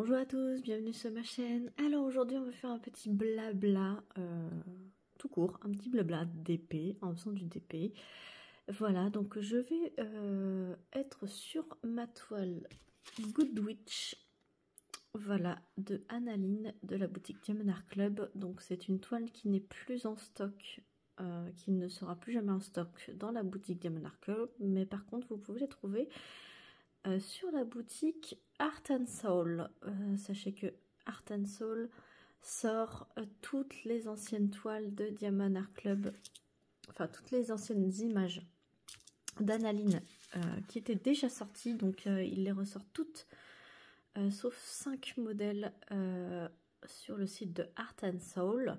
Bonjour à tous, bienvenue sur ma chaîne. Alors aujourd'hui on va faire un petit blabla tout court, un petit blabla d'épée, en faisant du DP. Voilà, donc je vais être sur ma toile Good Witch, voilà, de Annaline de la boutique Diamond Art Club. Donc c'est une toile qui n'est plus en stock, qui ne sera plus jamais en stock dans la boutique Diamond Art Club, mais par contre vous pouvez les trouver sur la boutique Art and Soul. Sachez que Art and Soul sort toutes les anciennes toiles de Diamond Art Club, enfin toutes les anciennes images d'Annaline qui étaient déjà sorties, donc il les ressort toutes sauf 5 modèles sur le site de Art and Soul,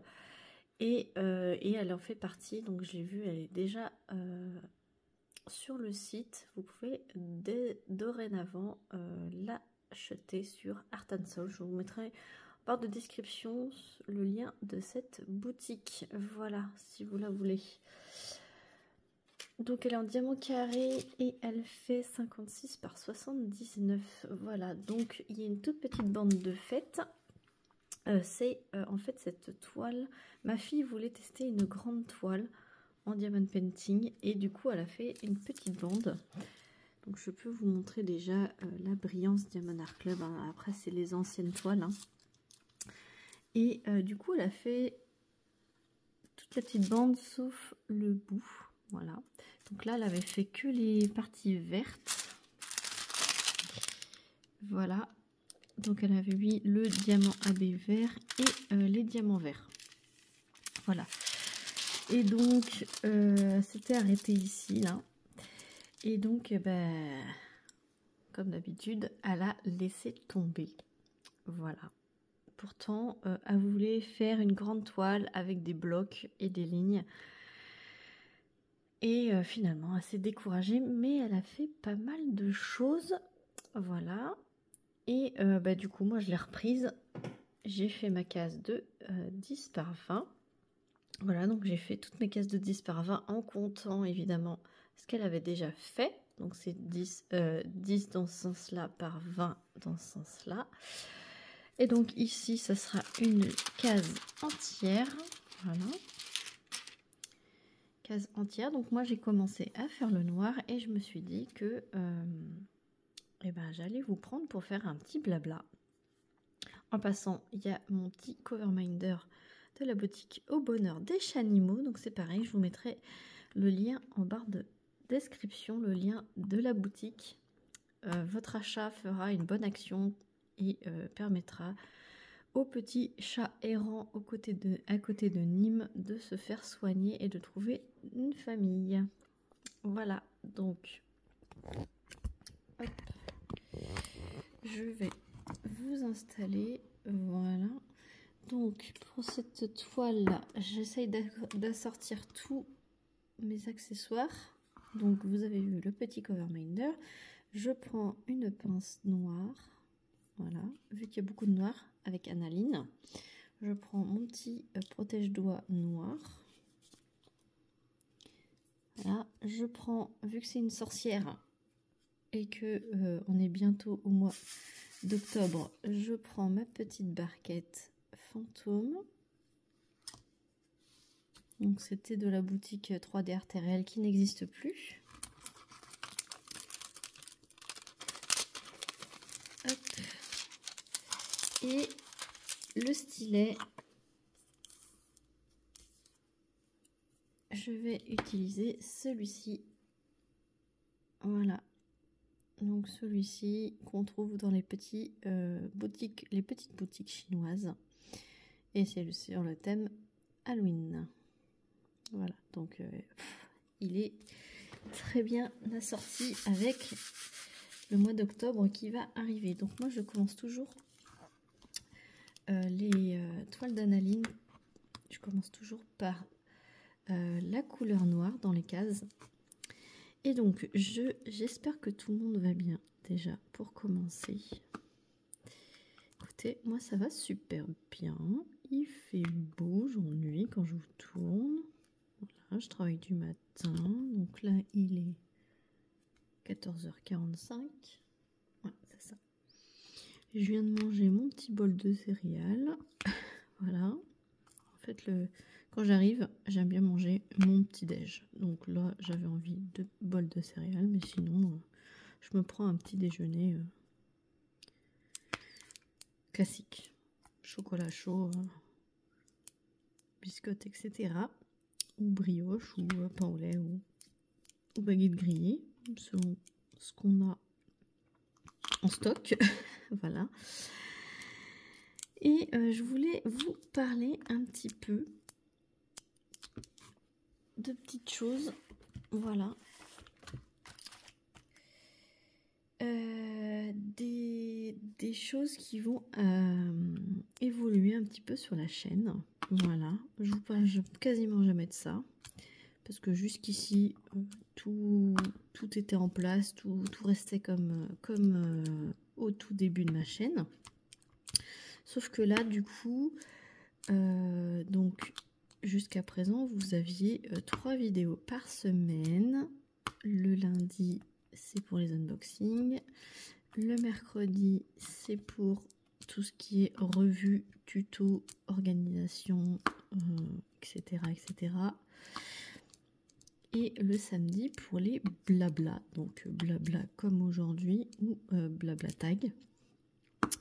et elle en fait partie, donc j'ai vu, elle est déjà sur le site. Vous pouvez dorénavant l'acheter sur Art and Soul. Je vous mettrai en barre de description le lien de cette boutique. Voilà, si vous la voulez. Donc elle est en diamant carré et elle fait 56 par 79. Voilà, donc il y a une toute petite bande de fête. C'est en fait cette toile. Ma fille voulait tester une grande toile en diamond painting et du coup elle a fait une petite bande. Donc je peux vous montrer déjà la brillance Diamond Art Club, hein. Après c'est les anciennes toiles, hein. Et du coup elle a fait toute la petite bande sauf le bout, voilà. Donc là elle avait fait que les parties vertes, voilà. Donc elle avait mis le diamant AB vert et les diamants verts, voilà. Et donc c'était arrêté ici là, et donc comme d'habitude elle a laissé tomber, voilà. Pourtant elle voulait faire une grande toile avec des blocs et des lignes, et finalement elle s'est découragée, mais elle a fait pas mal de choses, voilà. Et du coup moi je l'ai reprise, j'ai fait ma case de 10 par 20. Voilà, donc j'ai fait toutes mes cases de 10 par 20 en comptant évidemment ce qu'elle avait déjà fait. Donc c'est 10 dans ce sens-là par 20 dans ce sens-là. Et donc ici, ça sera une case entière. Voilà. Case entière. Donc moi, j'ai commencé à faire le noir et je me suis dit que j'allais vous prendre pour faire un petit blabla. En passant, il y a mon petit coverminder de la boutique Au Bonheur des Chanimaux. Donc c'est pareil, je vous mettrai le lien en barre de description, le lien de la boutique. Votre achat fera une bonne action et permettra aux petits chats errants à côté de Nîmes de se faire soigner et de trouver une famille. Voilà, donc hop, je vais vous installer, voilà. Donc pour cette toile là, j'essaye d'assortir tous mes accessoires. Donc vous avez vu le petit coverminder. Je prends une pince noire, voilà, vu qu'il y a beaucoup de noir avec Annaline. Je prends mon petit protège-doigts noir. Voilà, je prends, vu que c'est une sorcière et que on est bientôt au mois d'octobre, je prends ma petite barquette fantôme. Donc c'était de la boutique 3D Art Réel qui n'existe plus. Hop. Et le stylet, je vais utiliser celui-ci. Voilà. Donc celui-ci qu'on trouve dans les petites boutiques chinoises. Et c'est sur le thème Halloween. Voilà, donc il est très bien assorti avec le mois d'octobre qui va arriver. Donc moi je commence toujours les toiles d'Annaline. Je commence toujours par la couleur noire dans les cases. Et donc j'espère que tout le monde va bien déjà pour commencer. Écoutez, moi ça va super bien. Il fait beau, j'ennuie quand je vous tourne. Voilà, je travaille du matin, donc là il est 14h45. Ouais, c'est ça. Je viens de manger mon petit bol de céréales. Voilà. En fait, quand j'arrive, j'aime bien manger mon petit déj. Donc là, j'avais envie de bol de céréales, mais sinon, je me prends un petit déjeuner classique. Chocolat chaud, biscottes, etc. Ou brioche, ou pain au lait, ou baguette grillée, selon ce qu'on a en stock. Voilà. Et je voulais vous parler un petit peu de petites choses. Voilà. Des choses qui vont évoluer un petit peu sur la chaîne. Voilà. Je vous parle quasiment jamais de ça. Parce que jusqu'ici, tout était en place, tout restait comme au tout début de ma chaîne. Sauf que là, du coup, donc jusqu'à présent, vous aviez 3 vidéos par semaine. Le lundi, c'est pour les unboxings. Le mercredi, c'est pour tout ce qui est revue, tuto, organisation, etc., etc. Et le samedi pour les blabla, donc blabla comme aujourd'hui ou blabla tag.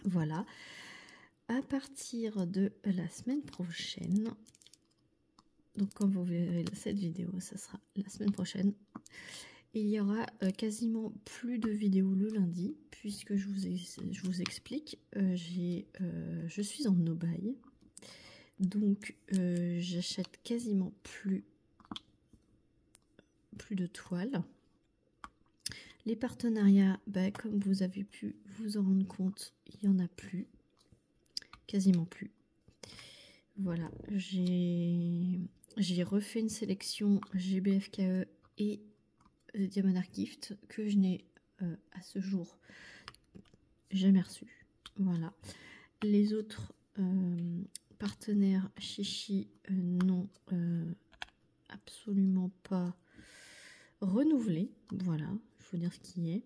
Voilà. À partir de la semaine prochaine, donc quand vous verrez cette vidéo, ça sera la semaine prochaine, il y aura quasiment plus de vidéos le lundi, puisque je vous explique, je suis en no-buy, donc j'achète quasiment plus de toiles. Les partenariats, comme vous avez pu vous en rendre compte, il n'y en a plus, quasiment plus. Voilà, j'ai refait une sélection GBFKE et Diamond Art Gift que je n'ai à ce jour jamais reçu. Voilà, les autres partenaires Chichi n'ont absolument pas renouvelé. Voilà, il faut dire ce qui est.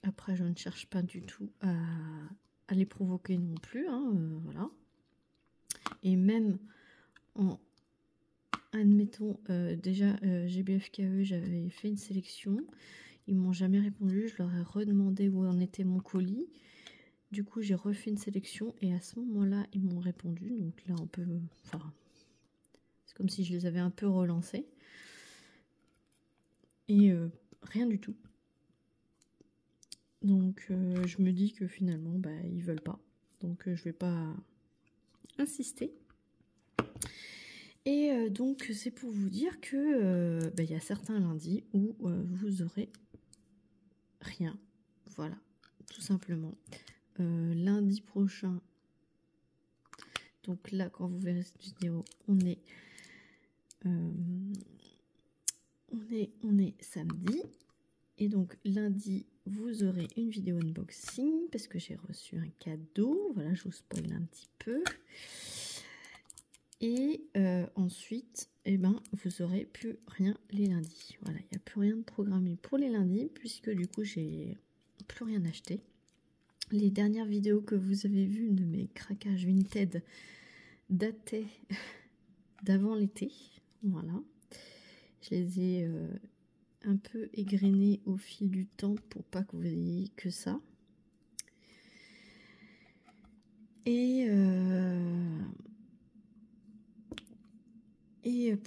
Après, je ne cherche pas du tout à les provoquer non plus. Hein, voilà. Et même en admettons, déjà GBFKE, j'avais fait une sélection. Ils m'ont jamais répondu. Je leur ai redemandé où en était mon colis. Du coup, j'ai refait une sélection et à ce moment-là, ils m'ont répondu. Donc là, on peut... Enfin, c'est comme si je les avais un peu relancés. Et rien du tout. Donc, je me dis que finalement, ils veulent pas. Donc, je vais pas insister. Et donc, c'est pour vous dire que y a certains lundis où vous aurez rien. Voilà, tout simplement. Lundi prochain, donc là, quand vous verrez cette vidéo, on est samedi. Et donc, lundi, vous aurez une vidéo unboxing parce que j'ai reçu un cadeau. Voilà, je vous spoil un petit peu. Et ensuite, vous aurez plus rien les lundis. Voilà, il n'y a plus rien de programmé pour les lundis puisque du coup, j'ai plus rien acheté. Les dernières vidéos que vous avez vues de mes craquages Vinted dataient d'avant l'été. Voilà, je les ai un peu égrenées au fil du temps pour pas que vous ayez que ça. Et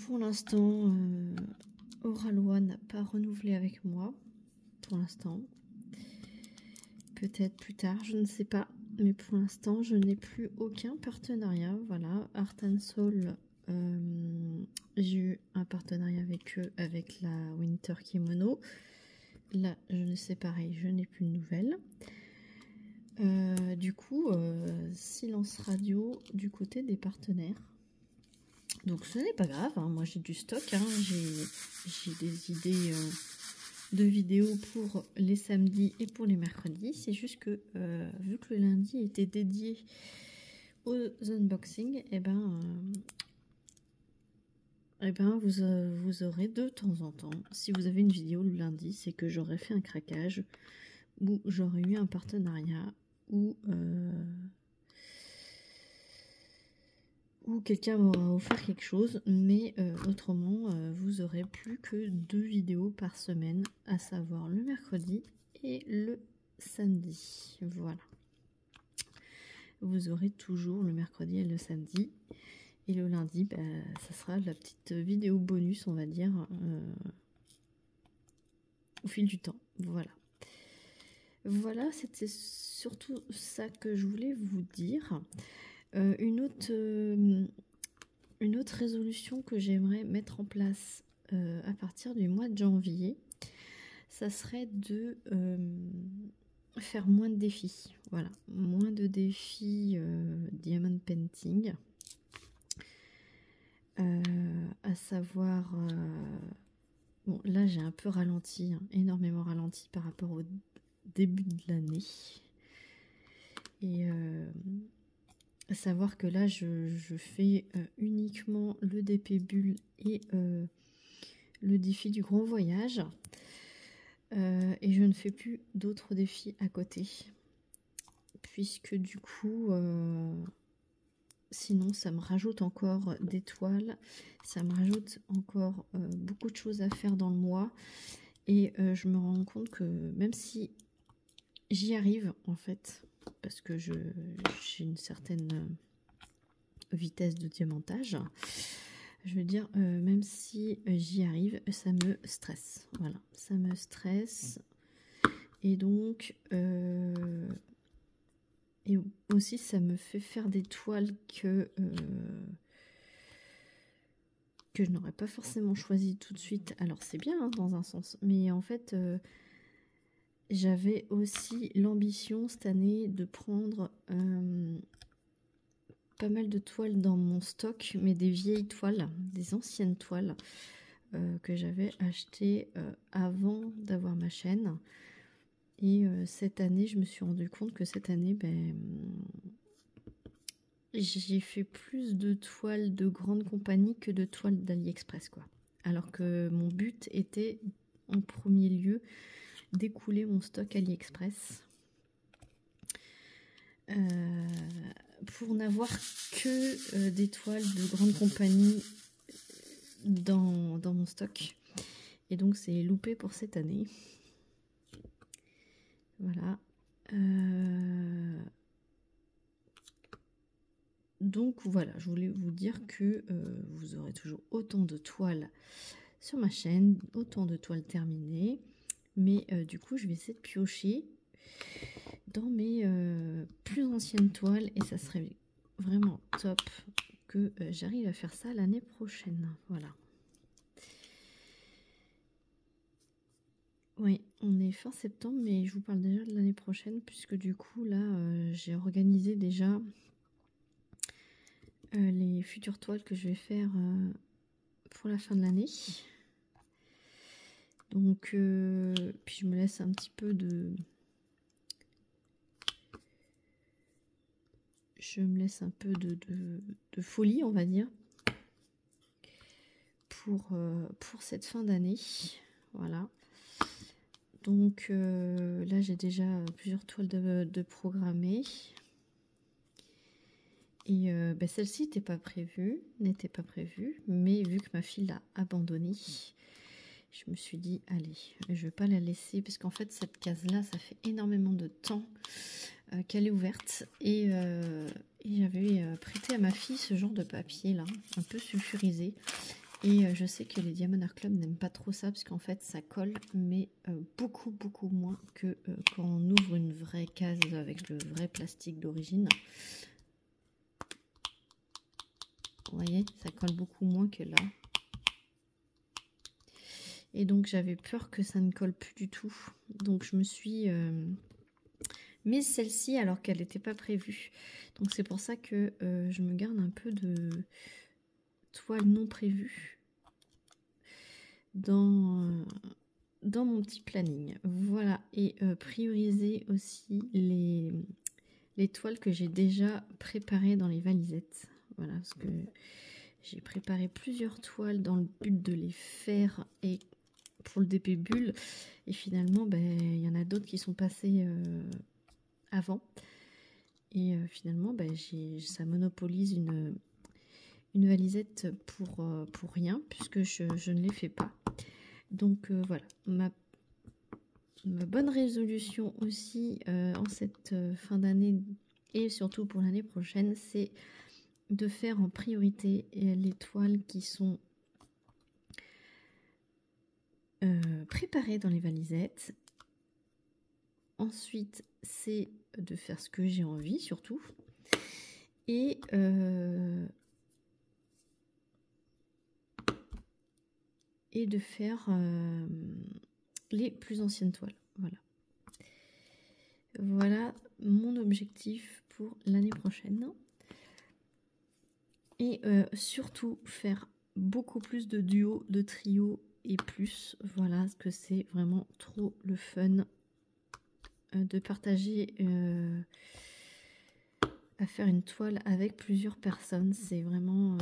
pour l'instant, Oralois n'a pas renouvelé avec moi. Pour l'instant. Peut-être plus tard, je ne sais pas. Mais pour l'instant, je n'ai plus aucun partenariat. Voilà, Art and Soul, j'ai eu un partenariat avec eux, avec la Winter Kimono. Là, je ne sais pareil, je n'ai plus de nouvelles. Du coup, silence radio du côté des partenaires. Donc ce n'est pas grave, hein. Moi j'ai du stock, hein. J'ai des idées de vidéos pour les samedis et pour les mercredis. C'est juste que vu que le lundi était dédié aux unboxings, vous aurez de temps en temps, si vous avez une vidéo le lundi, c'est que j'aurais fait un craquage ou j'aurais eu un partenariat ou quelqu'un m'aura offert quelque chose, mais autrement, vous aurez plus que 2 vidéos par semaine, à savoir le mercredi et le samedi. Voilà. Vous aurez toujours le mercredi et le samedi. Et le lundi, bah, ça sera la petite vidéo bonus, on va dire, au fil du temps. Voilà. Voilà, c'était surtout ça que je voulais vous dire. Une autre résolution que j'aimerais mettre en place à partir du mois de janvier, ça serait de faire moins de défis. Voilà, moins de défis diamond painting. À savoir, bon là j'ai un peu ralenti, hein, énormément ralenti par rapport au début de l'année. Et à savoir que là je fais uniquement le DP Bulle et le défi du grand voyage. Et je ne fais plus d'autres défis à côté. Puisque du coup, sinon ça me rajoute encore des toiles. Ça me rajoute encore beaucoup de choses à faire dans le mois. Et je me rends compte que même si j'y arrive en fait, parce que j'ai une certaine vitesse de diamantage, je veux dire, même si j'y arrive, ça me stresse. Voilà, ça me stresse. Et donc, et aussi ça me fait faire des toiles que je n'aurais pas forcément choisi tout de suite. Alors c'est bien hein, dans un sens, mais en fait j'avais aussi l'ambition cette année de prendre pas mal de toiles dans mon stock, mais des vieilles toiles, des anciennes toiles que j'avais achetées avant d'avoir ma chaîne. Et cette année, je me suis rendu compte que cette année, ben, j'ai fait plus de toiles de grande compagnie que de toiles d'AliExpress, quoi. Alors que mon but était en premier lieu d'écouler mon stock AliExpress pour n'avoir que des toiles de grande compagnie dans mon stock. Et donc c'est loupé pour cette année. Voilà. Donc voilà, je voulais vous dire que vous aurez toujours autant de toiles sur ma chaîne, autant de toiles terminées. Mais du coup, je vais essayer de piocher dans mes plus anciennes toiles. Et ça serait vraiment top que j'arrive à faire ça l'année prochaine. Voilà. Oui, on est fin septembre, mais je vous parle déjà de l'année prochaine, puisque du coup, là, j'ai organisé déjà les futures toiles que je vais faire pour la fin de l'année. Donc, puis je me laisse un petit peu de... Je me laisse un peu de folie, on va dire, pour cette fin d'année. Voilà. Donc, là, j'ai déjà plusieurs toiles de programmées. Et ben, celle-ci n'était pas prévue, mais vu que ma fille l'a abandonnée, je me suis dit, allez, je ne vais pas la laisser, parce qu'en fait, cette case-là, ça fait énormément de temps qu'elle est ouverte. Et j'avais prêté à ma fille ce genre de papier-là, un peu sulfurisé. Et je sais que les Diamond Art Club n'aiment pas trop ça, parce qu'en fait, ça colle, mais beaucoup, beaucoup moins que quand on ouvre une vraie case avec le vrai plastique d'origine. Vous voyez, ça colle beaucoup moins que là. Et donc, j'avais peur que ça ne colle plus du tout. Donc, je me suis mise celle-ci alors qu'elle n'était pas prévue. Donc, c'est pour ça que je me garde un peu de toile non prévue dans mon petit planning. Voilà. Et prioriser aussi les toiles que j'ai déjà préparées dans les valisettes. Voilà, parce que j'ai préparé plusieurs toiles dans le but de les faire et pour le DP Bulle. Et finalement, ben, y en a d'autres qui sont passées avant. Et finalement, bah, ça monopolise une valisette pour rien, puisque je ne les fais pas. Donc voilà, ma bonne résolution aussi en cette fin d'année et surtout pour l'année prochaine, c'est de faire en priorité les toiles qui sont préparées dans les valisettes. Ensuite, c'est de faire ce que j'ai envie surtout. Et de faire les plus anciennes toiles. Voilà mon objectif pour l'année prochaine. Et surtout faire beaucoup plus de duos, de trios et plus. Voilà, parce que c'est vraiment trop le fun de partager, à faire une toile avec plusieurs personnes. C'est vraiment...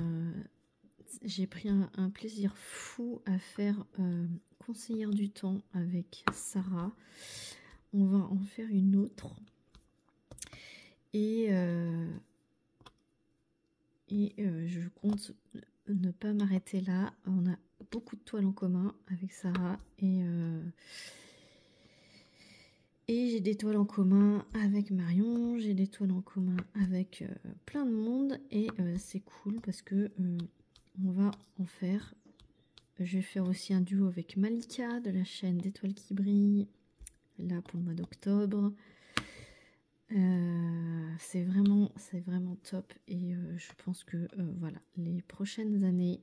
j'ai pris un plaisir fou à faire Conseillère du temps avec Sarah. On va en faire une autre. Et je compte ne pas m'arrêter là. On a beaucoup de toiles en commun avec Sarah. Et j'ai des toiles en commun avec Marion. J'ai des toiles en commun avec plein de monde. Et c'est cool parce que on va en faire. Je vais faire aussi un duo avec Malika de la chaîne d'Étoiles qui brillent. Là pour le mois d'octobre. C'est vraiment top. Et je pense que voilà, les prochaines années,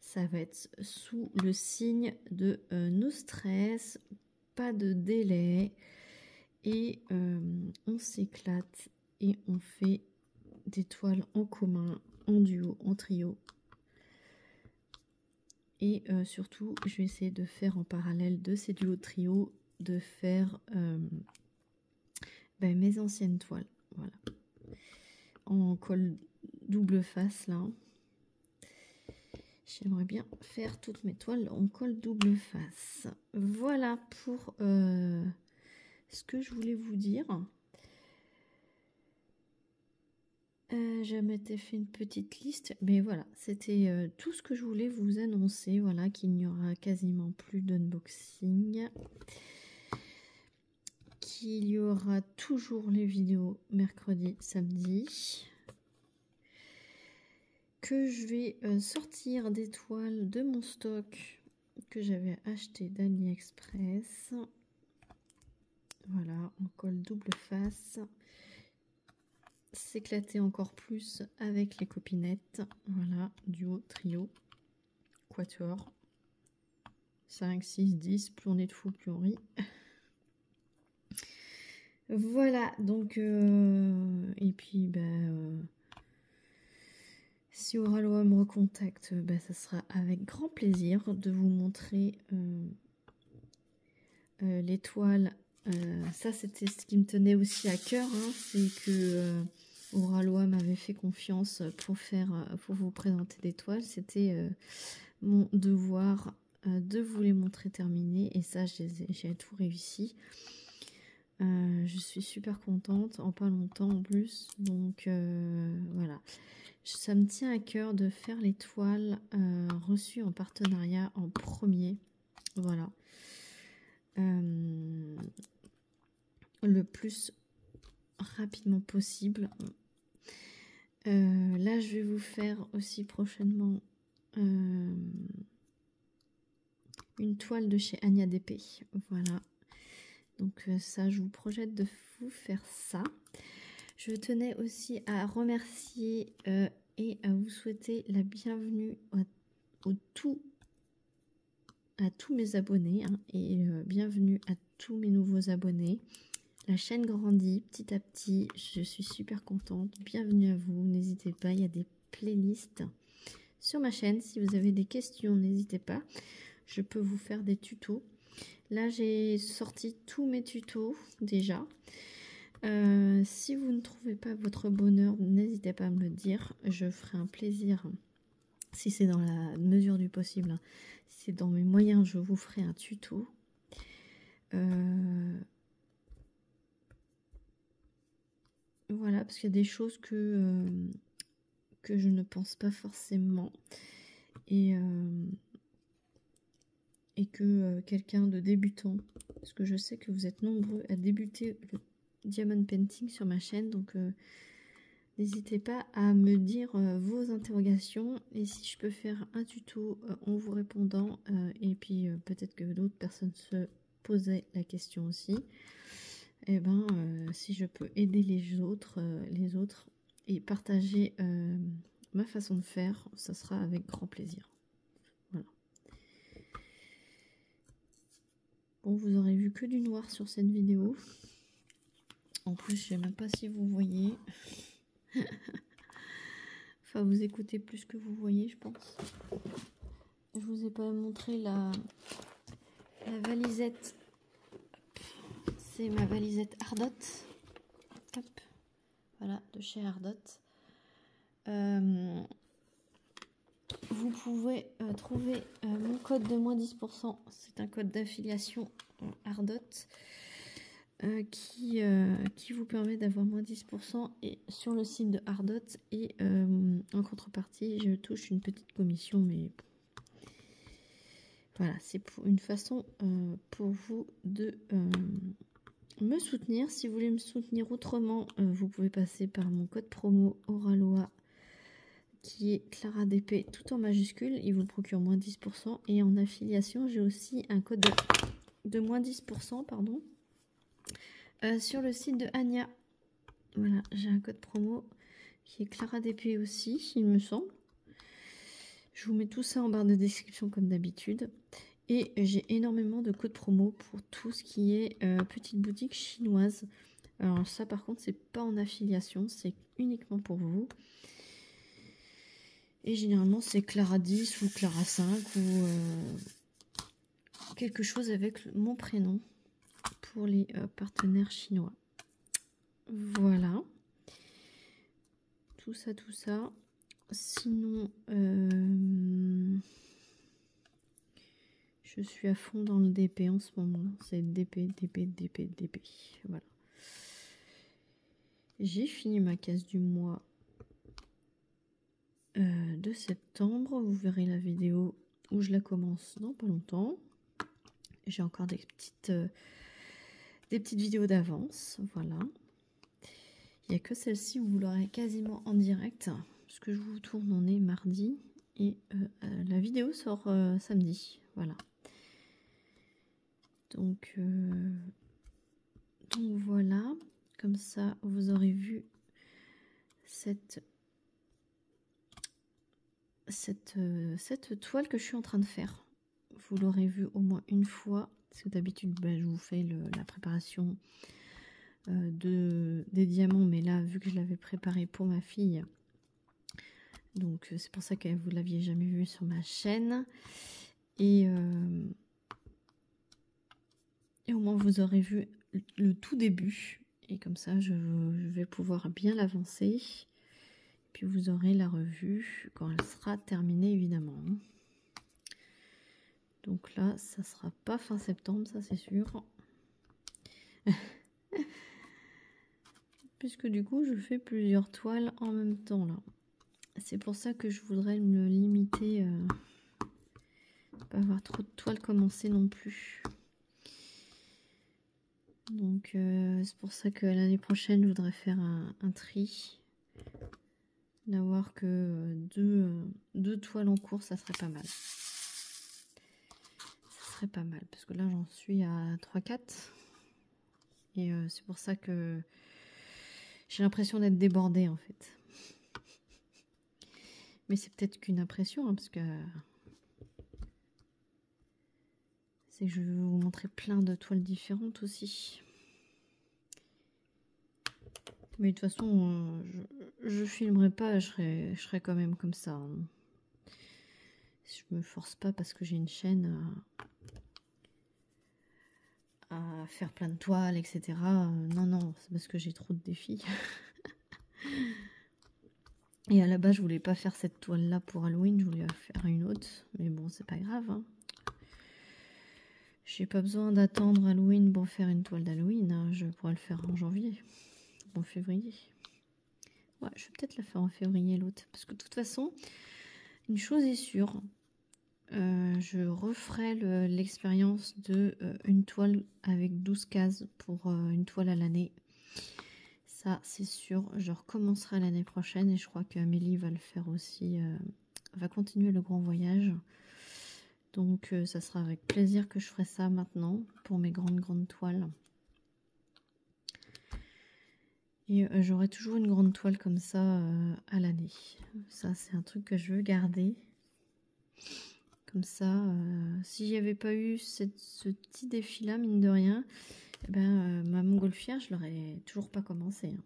ça va être sous le signe de no stress, pas de délai. Et on s'éclate et on fait des toiles en commun, en duo, en trio. Et surtout, je vais essayer de faire en parallèle de ces duos trio, de faire mes anciennes toiles. Voilà. En colle double face là. J'aimerais bien faire toutes mes toiles en colle double face. Voilà pour ce que je voulais vous dire. Je m'étais fait une petite liste, mais voilà, c'était tout ce que je voulais vous annoncer. Voilà, qu'il n'y aura quasiment plus d'unboxing, qu'il y aura toujours les vidéos mercredi, samedi, que je vais sortir des toiles de mon stock que j'avais acheté d'AliExpress. Voilà, en colle double face. S'éclater encore plus avec les copinettes. Voilà, duo, trio, quatuor, 5, 6, 10, plus on est de fous, plus on rit. Voilà, donc et puis si Oraloa me recontacte, ça sera avec grand plaisir de vous montrer les toiles. Ça, c'était ce qui me tenait aussi à cœur, hein, c'est que Oraloa m'avait fait confiance pour vous présenter des toiles. C'était mon devoir de vous les montrer terminées, et ça, j'ai tout réussi. Je suis super contente, en pas longtemps en plus, donc voilà. Ça me tient à cœur de faire les toiles reçues en partenariat en premier. Voilà. Le plus rapidement possible. Là, je vais vous faire aussi prochainement une toile de chez Ania DP. Voilà. Donc ça, je vous projette de vous faire ça. Je tenais aussi à remercier et à vous souhaiter la bienvenue à tous mes abonnés, hein, et bienvenue à tous mes nouveaux abonnés. La chaîne grandit petit à petit, je suis super contente. Bienvenue à vous, n'hésitez pas, il y a des playlists sur ma chaîne. Si vous avez des questions, n'hésitez pas, je peux vous faire des tutos. Là, j'ai sorti tous mes tutos déjà. Si vous ne trouvez pas votre bonheur, n'hésitez pas à me le dire, je ferai un plaisir, si c'est dans la mesure du possible, hein. Si c'est dans mes moyens, je vous ferai un tuto. Voilà, parce qu'il y a des choses que je ne pense pas forcément. Et que quelqu'un de débutant, parce que je sais que vous êtes nombreux à débuter le diamond painting sur ma chaîne, donc n'hésitez pas à me dire vos interrogations et si je peux faire un tuto en vous répondant et puis peut-être que d'autres personnes se posaient la question aussi, et ben si je peux aider les autres et partager ma façon de faire, ça sera avec grand plaisir. Voilà. Bon, vous aurez vu que du noir sur cette vidéo. En plus, je sais même pas si vous voyez. Enfin, vous écoutez plus que vous voyez, je pense. Je vous ai pas montré la valisette. C'est ma valisette Ardot. Hop. Voilà, de chez Ardot. Vous pouvez trouver mon code de moins 10%. C'est un code d'affiliation Ardot qui vous permet d'avoir moins 10% et sur le site de Ardot. Et en contrepartie, je touche une petite commission, mais voilà, c'est pour une façon pour vous de me soutenir. Si vous voulez me soutenir autrement, vous pouvez passer par mon code promo Oraloa qui est Clara DP tout en majuscule. Il vous procure moins 10%. Et en affiliation, j'ai aussi un code de moins 10%, pardon, sur le site de Anya. Voilà, j'ai un code promo qui est Clara DP aussi, il me semble. Je vous mets tout ça en barre de description comme d'habitude. Et j'ai énormément de codes promo pour tout ce qui est petite boutique chinoise. Alors ça par contre c'est pas en affiliation, c'est uniquement pour vous. Et généralement c'est Clara 10 ou Clara 5 ou quelque chose avec mon prénom pour les partenaires chinois. Voilà. Tout ça, tout ça. Sinon, je suis à fond dans le DP en ce moment. C'est DP, DP, DP, DP. Voilà. J'ai fini ma case du mois de septembre. Vous verrez la vidéo où je la commence dans pas longtemps. J'ai encore des petites vidéos d'avance. Voilà. Il n'y a que celle-ci où vous l'aurez quasiment en direct. Parce que je vous tourne, on est mardi. Et la vidéo sort samedi. Voilà. Donc voilà. Comme ça, vous aurez vu cette toile que je suis en train de faire. Vous l'aurez vu au moins une fois. Parce que d'habitude, je vous fais la préparation des diamants. Mais là, vu que je l'avais préparé pour ma fille... Donc c'est pour ça que vous ne l'aviez jamais vu sur ma chaîne. Et au moins vous aurez vu le tout début. Et comme ça je vais pouvoir bien l'avancer. Puis vous aurez la revue quand elle sera terminée évidemment. Donc là ça sera pas fin septembre, ça c'est sûr. Puisque du coup je fais plusieurs toiles en même temps là. C'est pour ça que je voudrais me limiter, pas avoir trop de toiles commencées non plus. Donc c'est pour ça que l'année prochaine je voudrais faire un tri. D'avoir que deux toiles en cours, ça serait pas mal. Ça serait pas mal parce que là j'en suis à 3-4. Et c'est pour ça que j'ai l'impression d'être débordée en fait. Mais c'est peut-être qu'une impression, hein, parce que c'est que je vais vous montrer plein de toiles différentes aussi. Mais de toute façon, je filmerai pas, je serai quand même comme ça. Hein. Je me force pas parce que j'ai une chaîne à faire plein de toiles, etc. Non, non, c'est parce que j'ai trop de défis. Et à la base, je voulais pas faire cette toile-là pour Halloween, je voulais faire une autre. Mais bon, c'est pas grave. Hein. J'ai pas besoin d'attendre Halloween pour faire une toile d'Halloween. Hein. Je pourrais le faire en janvier, en février. Ouais, je vais peut-être la faire en février l'autre. Parce que de toute façon, une chose est sûre. Je referai l'expérience de une toile avec 12 cases pour une toile à l'année. Ça, c'est sûr. Je recommencerai l'année prochaine et je crois qu'Amélie va le faire aussi. Va continuer le grand voyage. Donc, ça sera avec plaisir que je ferai ça maintenant pour mes grandes toiles. Et j'aurai toujours une grande toile comme ça à l'année. Ça, c'est un truc que je veux garder. Comme ça, si j'y avais pas eu ce petit défi-là, mine de rien, eh ben, ma montgolfière, je l'aurais toujours pas commencé. Hein.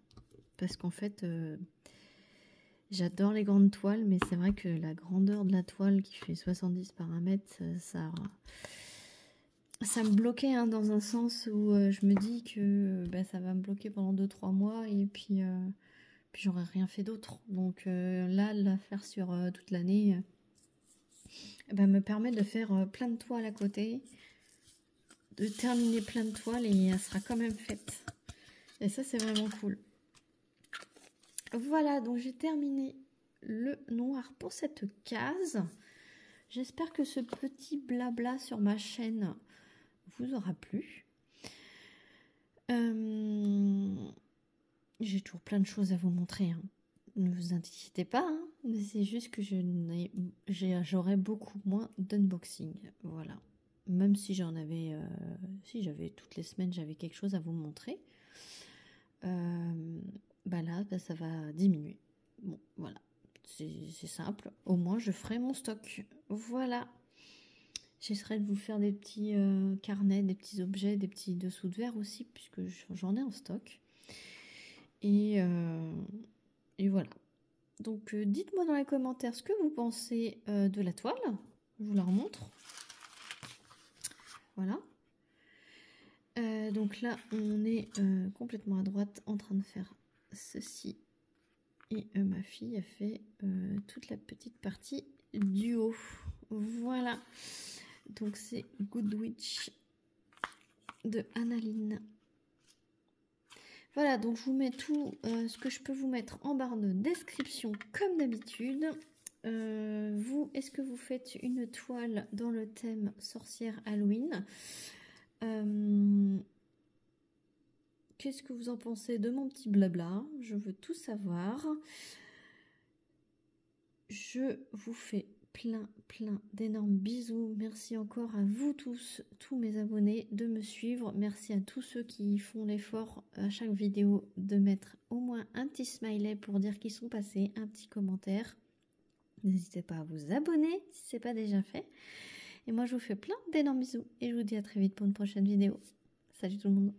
Parce qu'en fait, j'adore les grandes toiles, mais c'est vrai que la grandeur de la toile qui fait 70 par 1 mètre, ça me bloquait hein, dans un sens où je me dis que ça va me bloquer pendant 2-3 mois et puis j'aurais rien fait d'autre. Donc là, la faire sur toute l'année... me permet de faire plein de toiles à côté, de terminer plein de toiles et elle sera quand même faite. Et ça, c'est vraiment cool. Voilà, donc j'ai terminé le noir pour cette case. J'espère que ce petit blabla sur ma chaîne vous aura plu. J'ai toujours plein de choses à vous montrer. Hein. Ne vous inquiétez pas, hein, mais c'est juste que j'aurai beaucoup moins d'unboxing. Voilà. Même si j'en avais, si j'avais toutes les semaines, j'avais quelque chose à vous montrer. Là, ça va diminuer. Bon, voilà. C'est simple. Au moins, je ferai mon stock. Voilà. J'essaierai de vous faire des petits carnets, des petits objets, des petits dessous de verre aussi, puisque j'en ai en stock. Et voilà. Donc, dites-moi dans les commentaires ce que vous pensez de la toile. Je vous la remontre. Voilà. Donc là, on est complètement à droite en train de faire ceci. Et ma fille a fait toute la petite partie du haut. Voilà. Donc c'est Good Witch de Annaline. Voilà, donc je vous mets tout ce que je peux vous mettre en barre de description comme d'habitude. Vous, est-ce que vous faites une toile dans le thème sorcière Halloween? Qu'est-ce que vous en pensez de mon petit blabla? Je veux tout savoir. Je vous fais plein d'énormes bisous. Merci encore à vous tous mes abonnés de me suivre. Merci à tous ceux qui font l'effort à chaque vidéo de mettre au moins un petit smiley pour dire qu'ils sont passés, un petit commentaire. N'hésitez pas à vous abonner si ce n'est pas déjà fait. Et moi je vous fais plein d'énormes bisous et je vous dis à très vite pour une prochaine vidéo. Salut tout le monde.